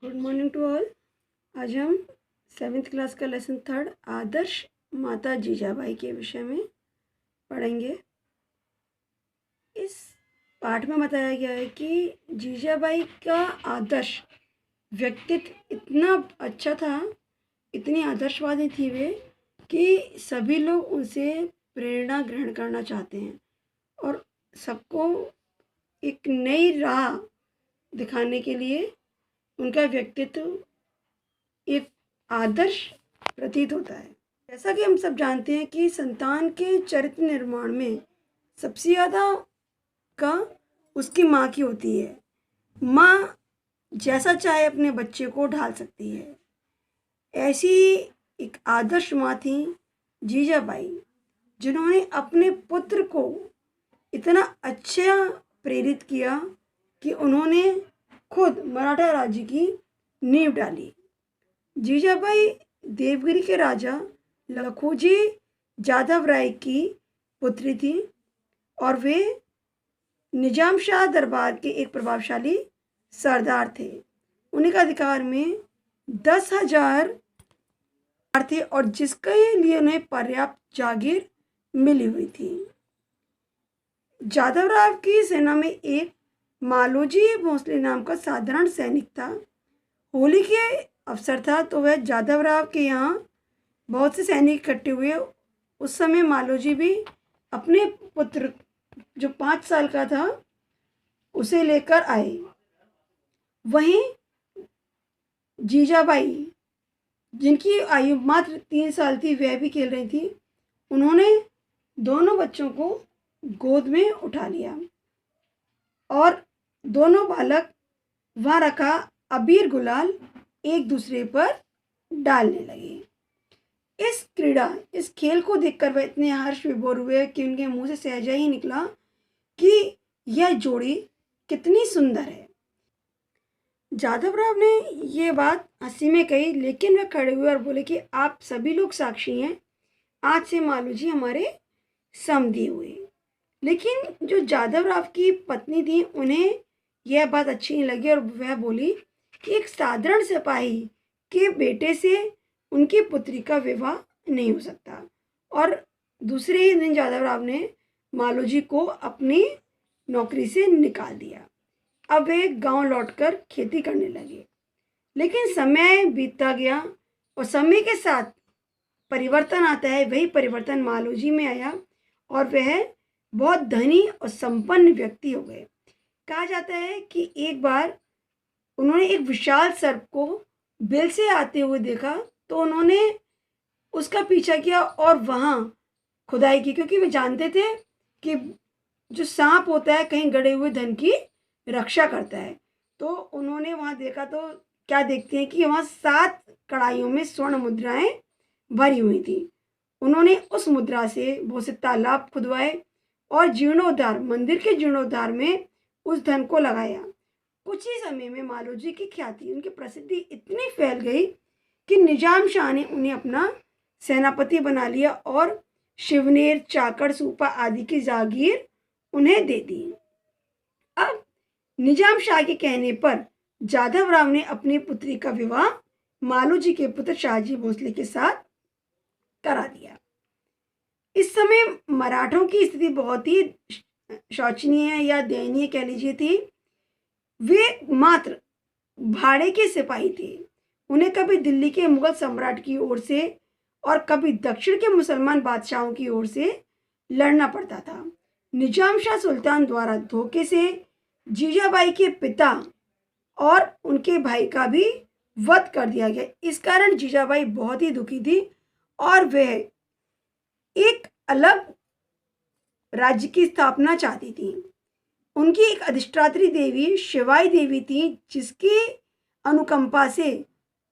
Good morning to all. आज हम 7th class का लेसन 3 आदर्श माता जीजाबाई के विषय में पढ़ेंगे। इस पाठ में बताया गया है कि जीजाबाई का आदर्श व्यक्तित्व इतना अच्छा था, इतनी आदर्शवादी थी वे कि सभी लोग उनसे प्रेरणा ग्रहण करना चाहते हैं और सबको एक नई राह दिखाने के लिए उनका व्यक्तित्व एक आदर्श प्रतीत होता है। जैसा कि हम सब जानते हैं कि संतान के चरित्र निर्माण में सबसे ज़्यादा का उसकी माँ की होती है। माँ जैसा चाहे अपने बच्चे को ढाल सकती है। ऐसी एक आदर्श माँ थी जीजाबाई, जिन्होंने अपने पुत्र को इतना अच्छा प्रेरित किया कि उन्होंने खुद मराठा राज्य की नींव डाली। जीजाबाई देवगिरी के राजा लखोजी जादव राय की पुत्री थी और वे निजाम शाह दरबार के एक प्रभावशाली सरदार थे। उन्हीं का अधिकार में 10,000 थे और जिसके लिए उन्हें पर्याप्त जागीर मिली हुई थी। जादव राव की सेना में एक मालोजी भोसले नाम का साधारण सैनिक था। होली के अवसर था तो वह जादव राव के यहाँ बहुत से सैनिक इकट्ठे हुए। उस समय मालोजी भी अपने पुत्र जो 5 साल का था उसे लेकर आए। वहीं जीजाबाई, जिनकी आयु मात्र 3 साल थी, वह भी खेल रही थी। उन्होंने दोनों बच्चों को गोद में उठा लिया और दोनों बालक वहाँ रखा अबीर गुलाल एक दूसरे पर डालने लगे। इस खेल को देखकर वह इतने हर्ष विभोर हुए कि उनके मुंह से सहजा ही निकला कि यह जोड़ी कितनी सुंदर है। जादव राव ने ये बात हंसी में कही, लेकिन वह खड़े हुए और बोले कि आप सभी लोग साक्षी हैं, आज से मालूजी हमारे समधी हुए। लेकिन जो जादव राव की पत्नी थी, उन्हें यह बात अच्छी नहीं लगी और वह बोली कि एक साधारण सिपाही के बेटे से उनकी पुत्री का विवाह नहीं हो सकता। और दूसरे ही दिन जादव राव ने मालोजी को अपनी नौकरी से निकाल दिया। अब वे गांव लौटकर खेती करने लगे। लेकिन समय बीतता गया और समय के साथ परिवर्तन आता है। वही परिवर्तन मालोजी में आया और वह बहुत धनी और संपन्न व्यक्ति हो गए। कहा जाता है कि एक बार उन्होंने एक विशाल सर्प को बिल से आते हुए देखा तो उन्होंने उसका पीछा किया और वहाँ खुदाई की, क्योंकि वे जानते थे कि जो सांप होता है कहीं गड़े हुए धन की रक्षा करता है। तो उन्होंने वहाँ देखा तो क्या देखते हैं कि वहाँ 7 कड़ाइयों में स्वर्ण मुद्राएं भरी हुई थी। उन्होंने उस मुद्रा से बहुत से तालाब खुदवाए और जीर्णोद्धार, मंदिर के जीर्णोद्धार में उस धन को लगाया। कुछ ही समय में मालोजी की ख्याति, उनकी प्रसिद्धि इतनी फैल गई कि निजाम शाह ने उन्हें अपना सेनापति बना लिया और शिवनेर, चाकड़, सूपा आदि की जागीर उन्हें दे दी। अब निजाम शाह के कहने पर जादव राव ने अपनी पुत्री का विवाह मालोजी के पुत्र शाहजी भोसले के साथ करा दिया। इस समय मराठों की स्थिति बहुत ही शोचनीय या दयनीय कह लीजिए थी। वे मात्र भाड़े के सिपाही थे। उन्हें कभी दिल्ली के मुगल सम्राट की ओर से और कभी दक्षिण के मुसलमान बादशाहों की ओर से लड़ना पड़ता था। निजाम शाह सुल्तान द्वारा धोखे से जीजाबाई के पिता और उनके भाई का भी वध कर दिया गया। इस कारण जीजाबाई बहुत ही दुखी थी और वह एक अलग राज्य की स्थापना चाहती थी। उनकी एक अधिष्ठात्री देवी शिवाई देवी थी, जिसकी अनुकंपा से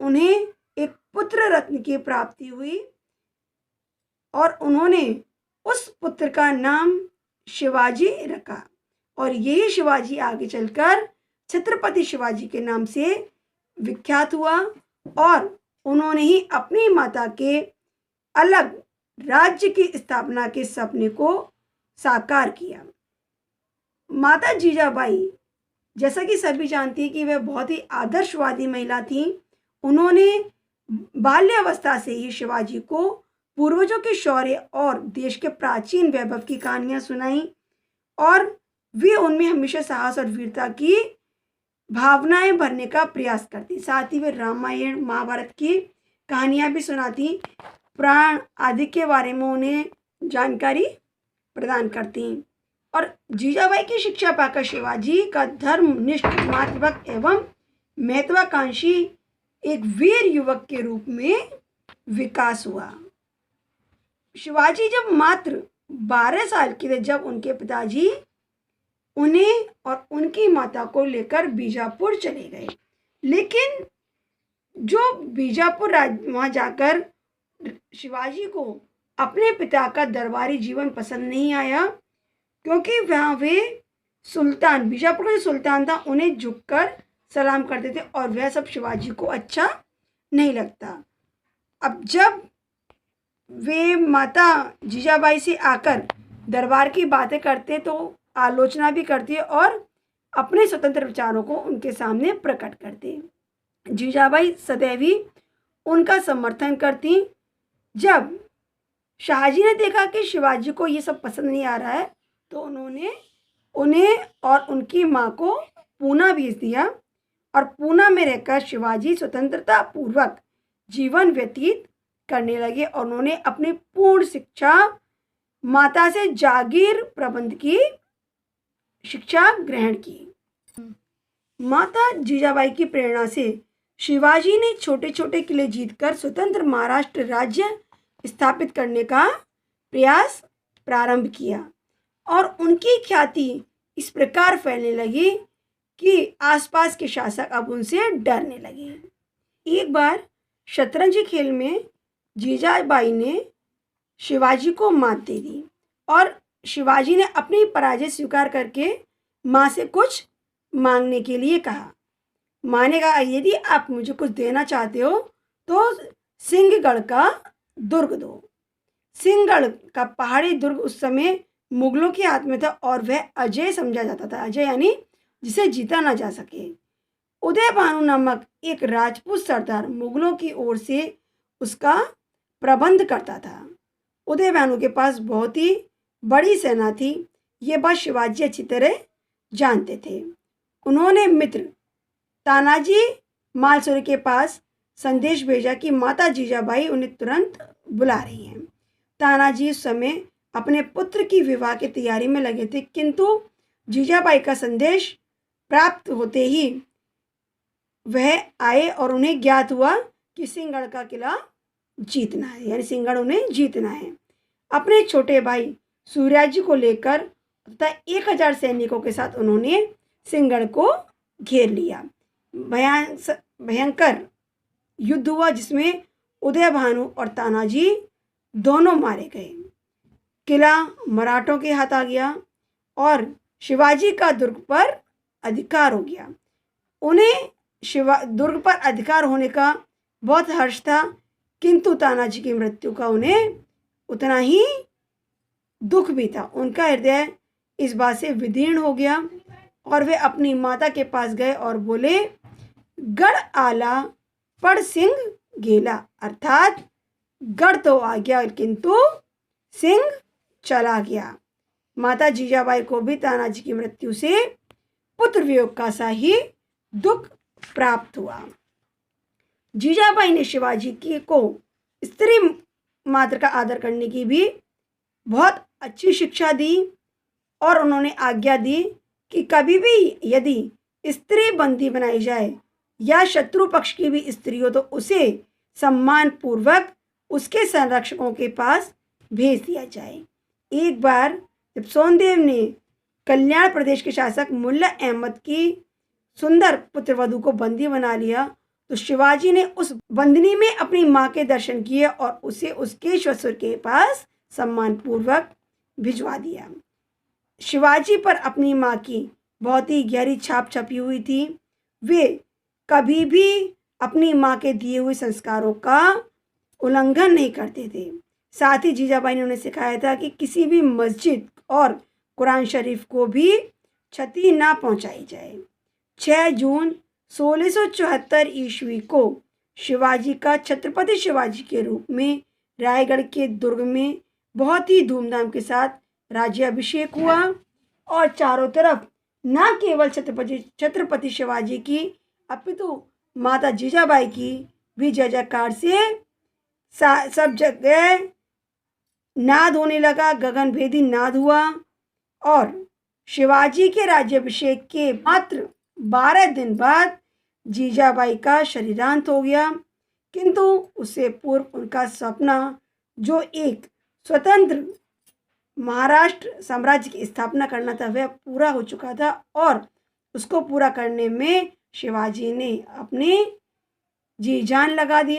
उन्हें एक पुत्र रत्न की प्राप्ति हुई और उन्होंने उस पुत्र का नाम शिवाजी रखा और यही शिवाजी आगे चलकर छत्रपति शिवाजी के नाम से विख्यात हुआ और उन्होंने ही अपनी माता के अलग राज्य की स्थापना के सपने को साकार किया। माता जीजाबाई जैसा कि सभी जानती हैं कि वह बहुत ही आदर्शवादी महिला थी। उन्होंने बाल्यावस्था से ही शिवाजी को पूर्वजों के शौर्य और देश के प्राचीन वैभव की कहानियां सुनाई और वे उनमें हमेशा साहस और वीरता की भावनाएं भरने का प्रयास करती। साथ ही वे रामायण महाभारत की कहानियां भी सुनाती, पुराण आदि के बारे में उन्हें जानकारी प्रदान करती। और जीजाबाई की शिक्षा पाकर शिवाजी का धर्मनिष्ठ मातृभक्त एवं महत्वाकांक्षी एक वीर युवक के रूप में विकास हुआ। शिवाजी जब मात्र 12 साल के थे जब उनके पिताजी उन्हें और उनकी माता को लेकर बीजापुर चले गए। लेकिन जो बीजापुर वहाँ जाकर शिवाजी को अपने पिता का दरबारी जीवन पसंद नहीं आया, क्योंकि वहाँ वे सुल्तान, बीजापुर का जो सुल्तान था, उन्हें झुककर सलाम करते थे और वह सब शिवाजी को अच्छा नहीं लगता। अब जब वे माता जीजाबाई से आकर दरबार की बातें करते तो आलोचना भी करती और अपने स्वतंत्र विचारों को उनके सामने प्रकट करते। जीजाबाई सदैव ही उनका समर्थन करती। जब शाहजी ने देखा कि शिवाजी को ये सब पसंद नहीं आ रहा है तो उन्होंने उन्हें और उनकी माँ को पूना भेज दिया और पूना में रहकर शिवाजी स्वतंत्रता पूर्वक जीवन व्यतीत करने लगे और उन्होंने अपनी पूर्ण शिक्षा माता से जागीर प्रबंध की शिक्षा ग्रहण की। माता जीजाबाई की प्रेरणा से शिवाजी ने छोटे छोटे किले जीतकर स्वतंत्र महाराष्ट्र राज्य स्थापित करने का प्रयास प्रारंभ किया और उनकी ख्याति इस प्रकार फैलने लगी कि आसपास के शासक अब उनसे डरने लगे। एक बार शतरंज खेल में जीजाबाई ने शिवाजी को मात दे दी और शिवाजी ने अपनी पराजय स्वीकार करके माँ से कुछ मांगने के लिए कहा। माँ ने कहा, यदि आप मुझे कुछ देना चाहते हो तो सिंहगढ़ का दुर्ग दो। सिंहगढ़ का पहाड़ी दुर्ग उस समय मुगलों के हाथ में था और वह अजय समझा जाता था। अजय यानी जिसे जीता ना जा सके। उदय भानु नामक एक राजपूत सरदार मुगलों की ओर से उसका प्रबंध करता था। उदय भानु के पास बहुत ही बड़ी सेना थी। ये बात शिवाजी अच्छी तरह जानते थे। उन्होंने मित्र तानाजी मालसुरी के पास संदेश भेजा कि माता जीजाबाई उन्हें तुरंत बुला रही हैं। तानाजी उस समय अपने पुत्र की विवाह की तैयारी में लगे थे, किंतु जीजाबाई का संदेश प्राप्त होते ही वह आए और उन्हें ज्ञात हुआ कि सिंहगढ़ का किला जीतना है, यानी सिंहगढ़ उन्हें जीतना है। अपने छोटे भाई सूर्याजी को लेकर तथा 1000 सैनिकों के साथ उन्होंने सिंहगढ़ को घेर लिया। भयंकर युद्ध हुआ जिसमें उदय भानु और तानाजी दोनों मारे गए। किला मराठों के हाथ आ गया और शिवाजी का दुर्ग पर अधिकार हो गया। उन्हें दुर्ग पर अधिकार होने का बहुत हर्ष था, किंतु तानाजी की मृत्यु का उन्हें उतना ही दुख भी था। उनका हृदय इस बात से विदीर्ण हो गया और वे अपनी माता के पास गए और बोले, गढ़ आला पड़ सिंह गेला, अर्थात गढ़ तो आ गया किंतु सिंह चला गया। माता जीजाबाई को भी तानाजी की मृत्यु से पुत्र वियोग का सा ही दुख प्राप्त हुआ। जीजाबाई ने शिवाजी को स्त्री मात्र का आदर करने की भी बहुत अच्छी शिक्षा दी और उन्होंने आज्ञा दी कि कभी भी यदि स्त्री बंदी बनाई जाए या शत्रु पक्ष की भी स्त्री हो तो उसे सम्मान पूर्वक उसके संरक्षकों के पास भेज दिया जाए। एक बार जब सोनदेव ने कल्याण प्रदेश के शासक मुल्ला अहमद की सुंदर पुत्रवधू को बंदी बना लिया तो शिवाजी ने उस बंदनी में अपनी मां के दर्शन किए और उसे उसके ससुर के पास सम्मान पूर्वक भिजवा दिया। शिवाजी पर अपनी मां की बहुत ही गहरी छाप छपी हुई थी। वे कभी भी अपनी मां के दिए हुए संस्कारों का उल्लंघन नहीं करते थे। साथ ही जीजाबाई ने उन्हें सिखाया था कि किसी भी मस्जिद और कुरान शरीफ को भी क्षति ना पहुंचाई जाए। 6 जून 1674 ईस्वी को शिवाजी का छत्रपति शिवाजी के रूप में रायगढ़ के दुर्ग में बहुत ही धूमधाम के साथ राज्याभिषेक हुआ और चारों तरफ न केवल छत्रपति शिवाजी की अपितु माता जीजाबाई की भी जय जयकार से सब जगह नाद होने लगा, गगनभेदी नाद हुआ। और शिवाजी के राज्याभिषेक के मात्र 12 दिन बाद जीजाबाई का शरीरांत हो गया, किंतु उससे पूर्व उनका सपना जो एक स्वतंत्र महाराष्ट्र साम्राज्य की स्थापना करना था वह पूरा हो चुका था और उसको पूरा करने में शिवाजी ने अपनी जी जान लगा दिया।